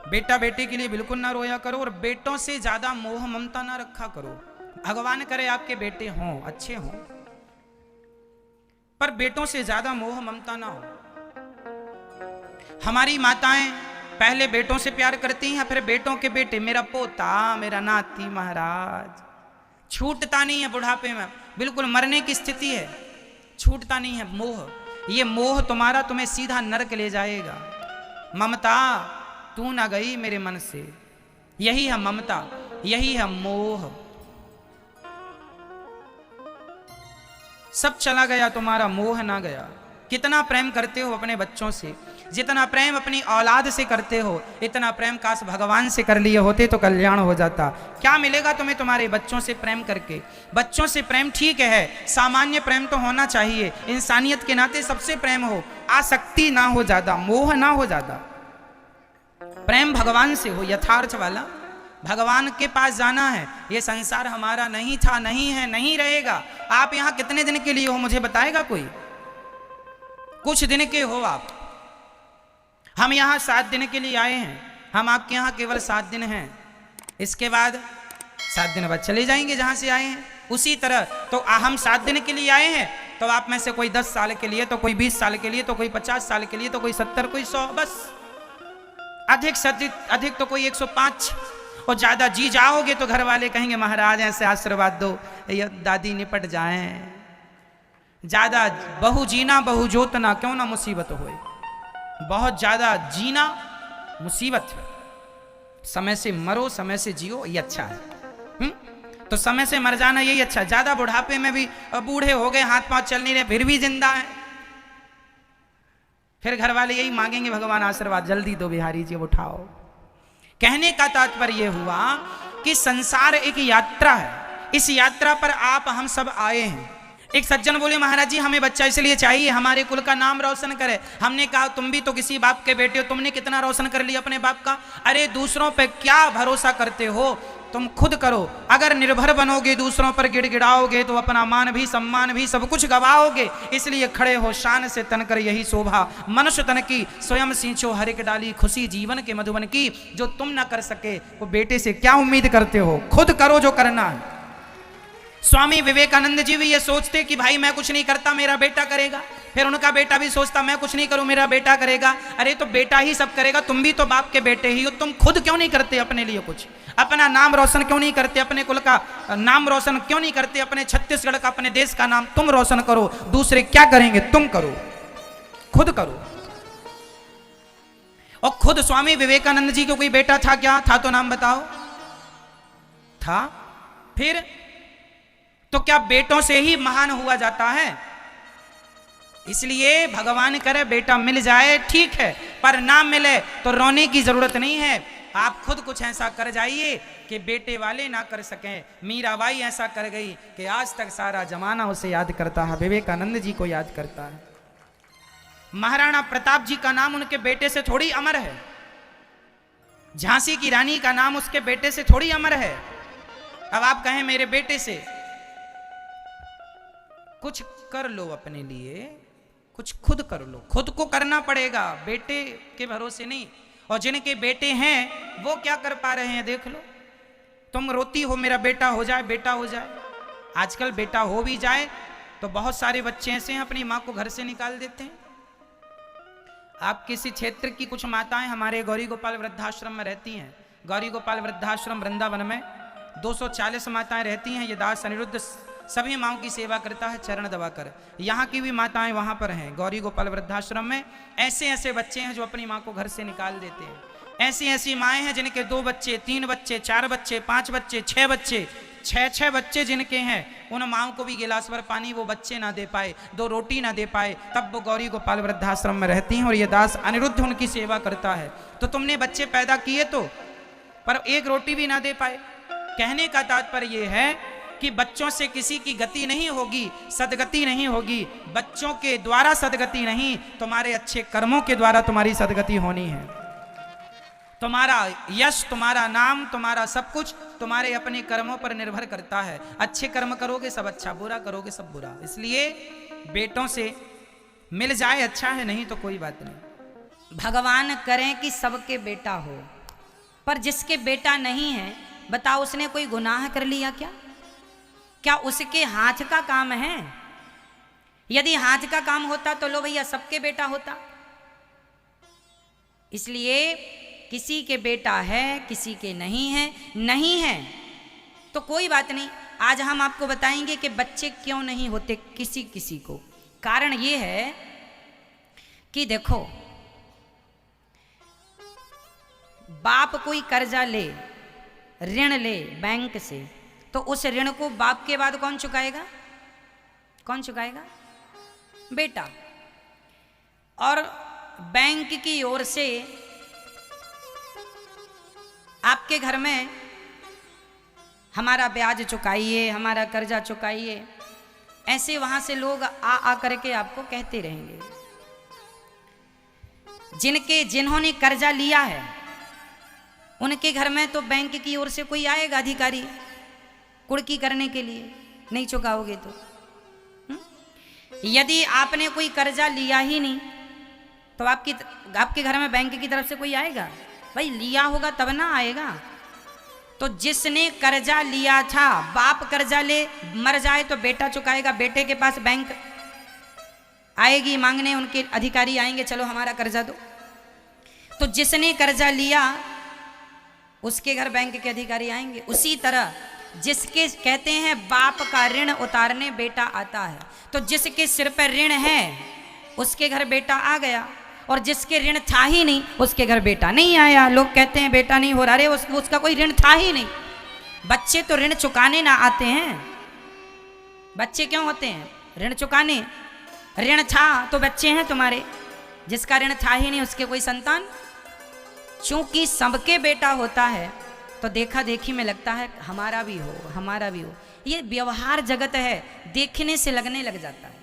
बेटा बेटे के लिए बिल्कुल ना रोया करो, और बेटों से ज्यादा मोह ममता ना रखा करो। भगवान करे आपके बेटे हों, अच्छे हों, पर बेटों से ज्यादा मोह ममता ना हो। हमारी माताएं पहले बेटों से प्यार करती हैं, फिर बेटों के बेटे, मेरा पोता, मेरा नाती, महाराज छूटता नहीं है बुढ़ापे में, बिल्कुल मरने की स्थिति है, छूटता नहीं है मोह। ये मोह तुम्हारा तुम्हें सीधा नरक ले जाएगा। ममता तू ना गई मेरे मन से, यही है ममता, यही है मोह। सब चला गया, तुम्हारा मोह ना गया। कितना प्रेम करते हो अपने बच्चों से, जितना प्रेम अपनी औलाद से करते हो, इतना प्रेम काश भगवान से कर लिए होते तो कल्याण हो जाता। क्या मिलेगा तुम्हें तुम्हारे बच्चों से प्रेम करके? बच्चों से प्रेम ठीक है, सामान्य प्रेम तो होना चाहिए, इंसानियत के नाते सबसे प्रेम हो, आसक्ति ना हो ज्यादा, मोह ना हो ज्यादा, प्रेम भगवान से हो, यथार्थ वाला। भगवान के पास जाना है। ये संसार हमारा नहीं था, नहीं है, नहीं रहेगा। आप यहां कितने दिन के लिए हो मुझे बताएगा कोई? कुछ दिन के हो आप। हम यहां 7 दिन के लिए आए हैं, हम आपके यहां केवल 7 दिन हैं, इसके बाद 7 दिन बाद चले जाएंगे जहां से आए हैं। उसी तरह तो हम 7 दिन के लिए आए हैं, तो आप में से कोई 10 साल के लिए, तो कोई 20 साल के लिए, तो कोई 50 साल के लिए, तो कोई 70, कोई 100, बस अधिक से अधिक तो कोई 105। और ज्यादा जी जाओगे तो घर वाले कहेंगे महाराज ऐसे आशीर्वाद दो, ये दादी निपट जाएं। ज्यादा बहु जीना बहु जोतना क्यों ना मुसीबत होए। बहुत ज्यादा जीना मुसीबत, समय से मरो समय से जियो, ये अच्छा है। तो समय से मर जाना यही अच्छा है। ज्यादा बुढ़ापे में भी बूढ़े हो गए, हाथ पांव चल नहीं रहे, फिर भी जिंदा है, फिर घर वाले यही मांगेंगे भगवान आशीर्वाद जल्दी दो बिहारी जी, उठाओ। कहने का तात्पर्य हुआ कि संसार एक यात्रा है, इस यात्रा पर आप हम सब आए हैं। एक सज्जन बोले महाराज जी हमें बच्चा इसलिए चाहिए हमारे कुल का नाम रोशन करे। हमने कहा तुम भी तो किसी बाप के बेटे हो, तुमने कितना रोशन कर लिया अपने बाप का? अरे दूसरों पे क्या भरोसा करते हो, तुम खुद करो। अगर निर्भर बनोगे, दूसरों पर गिड़गिड़ाओगे तो अपना मान भी सम्मान भी सब कुछ गवाओगे। इसलिए खड़े हो शान से तन कर यही शोभा, मनुष्य तन की स्वयं सींचो हर एक डाली, खुशी जीवन के मधुबन की। जो तुम ना कर सके वो बेटे से क्या उम्मीद करते हो? खुद करो जो करना है। स्वामी विवेकानंद जी भी ये सोचते कि भाई मैं कुछ नहीं करता मेरा बेटा करेगा, फिर उनका बेटा भी सोचता मैं कुछ नहीं करूं मेरा बेटा करेगा। अरे तो बेटा ही सब करेगा, तुम भी तो बाप के बेटे ही हो, तुम खुद क्यों नहीं करते अपने लिए कुछ? अपना नाम रोशन क्यों नहीं करते? अपने कुल का नाम रोशन क्यों नहीं करते? अपने छत्तीसगढ़ का, अपने देश का नाम तुम रोशन करो। दूसरे क्या करेंगे, तुम करो, खुद करो। और खुद स्वामी विवेकानंद जी को कोई बेटा था क्या? था तो नाम बताओ। था? फिर तो क्या बेटों से ही महान हुआ जाता है? इसलिए भगवान करे बेटा मिल जाए ठीक है, पर ना मिले तो रोने की जरूरत नहीं है। आप खुद कुछ ऐसा कर जाइए कि बेटे वाले ना कर सकें। मीराबाई ऐसा कर गई कि आज तक सारा जमाना उसे याद करता है, विवेकानंद जी को याद करता है। महाराणा प्रताप जी का नाम उनके बेटे से थोड़ी अमर है, झांसी की रानी का नाम उसके बेटे से थोड़ी अमर है। अब आप कहें मेरे बेटे से कुछ कर लो, अपने लिए कुछ खुद कर लो, खुद को करना पड़ेगा, बेटे के भरोसे नहीं। और जिनके बेटे हैं वो क्या कर पा रहे हैं देख लो। तुम रोती हो मेरा बेटा हो जाए, बेटा हो जाए। आजकल बेटा हो भी जाए तो बहुत सारे बच्चे ऐसे हैं अपनी माँ को घर से निकाल देते हैं। आप किसी क्षेत्र की कुछ माताएं हमारे गौरी गोपाल वृद्धाश्रम में रहती हैं। गौरी गोपाल वृद्धाश्रम वृंदावन में 240 माताएं रहती हैं। ये दास अनिरुद्ध सभी माँओं की सेवा करता है चरण दबाकर। यहाँ की भी माताएं वहाँ पर हैं गौरी गोपाल वृद्धाश्रम में। ऐसे ऐसे बच्चे हैं जो अपनी माँ को घर से निकाल देते हैं। ऐसी ऐसी माएँ हैं जिनके 2 बच्चे, 3 बच्चे, 4 बच्चे, 5 बच्चे, 6 बच्चे, 6 बच्चे जिनके हैं, उन माँओं को भी गिलास भर पानी वो बच्चे ना दे पाए, 2 रोटी ना दे पाए, तब वो गौरी गोपाल वृद्धाश्रम में रहती हैं और ये दास अनिरुद्ध उनकी सेवा करता है। तो तुमने बच्चे पैदा किए तो, पर 1 रोटी भी ना दे पाए। कहने का तात्पर्य ये है कि बच्चों से किसी की गति नहीं होगी, सदगति नहीं होगी। बच्चों के द्वारा सदगति नहीं, तुम्हारे अच्छे कर्मों के द्वारा तुम्हारी सदगति होनी है। तुम्हारा यश, तुम्हारा नाम, तुम्हारा सब कुछ तुम्हारे अपने कर्मों पर निर्भर करता है। अच्छे कर्म करोगे सब अच्छा, बुरा करोगे सब बुरा। इसलिए बेटों से मिल जाए अच्छा है, नहीं तो कोई बात नहीं। भगवान करें कि सबके बेटा हो, पर जिसके बेटा नहीं है, बताओ उसने कोई गुनाह कर लिया क्या? क्या उसके हाथ का काम है? यदि हाथ का काम होता तो लो भैया सबके बेटा होता। इसलिए किसी के बेटा है, किसी के नहीं है। नहीं है तो कोई बात नहीं, आज हम आपको बताएंगे कि बच्चे क्यों नहीं होते किसी किसी को। कारण ये है कि देखो, बाप कोई कर्जा ले, ऋण ले बैंक से, तो उस ऋण को बाप के बाद कौन चुकाएगा? कौन चुकाएगा? बेटा। और बैंक की ओर से आपके घर में हमारा ब्याज चुकाइए, हमारा कर्जा चुकाइए, ऐसे वहां से लोग आ करके आपको कहते रहेंगे। जिन्होंने कर्जा लिया है उनके घर में तो बैंक की ओर से कोई आएगा अधिकारी कुड़की करने के लिए, नहीं चुकाओगे तो। यदि आपने कोई कर्जा लिया ही नहीं तो आपके घर में बैंक की तरफ से कोई आएगा? भाई लिया होगा तब ना आएगा। तो जिसने कर्जा लिया था, बाप कर्जा ले मर जाए तो बेटा चुकाएगा, बेटे के पास बैंक आएगी मांगने, उनके अधिकारी आएंगे, चलो हमारा कर्जा दो। तो जिसने कर्जा लिया उसके घर बैंक के अधिकारी आएंगे। उसी तरह जिसके कहते हैं बाप का ऋण उतारने बेटा आता है, तो जिसके सिर पर ऋण है उसके घर बेटा आ गया, और जिसके ऋण था ही नहीं उसके घर बेटा नहीं आया। लोग कहते हैं बेटा नहीं हो रहा, अरे उसका कोई ऋण था ही नहीं। बच्चे तो ऋण चुकाने ना आते हैं। बच्चे क्यों होते हैं? ऋण चुकाने। ऋण था तो बच्चे हैं तुम्हारे, जिसका ऋण था ही नहीं उसके कोई संतान। चूंकि सबके बेटा होता है तो देखा देखी में लगता है हमारा भी हो, हमारा भी हो। ये व्यवहार जगत है, देखने से लगने लग जाता है।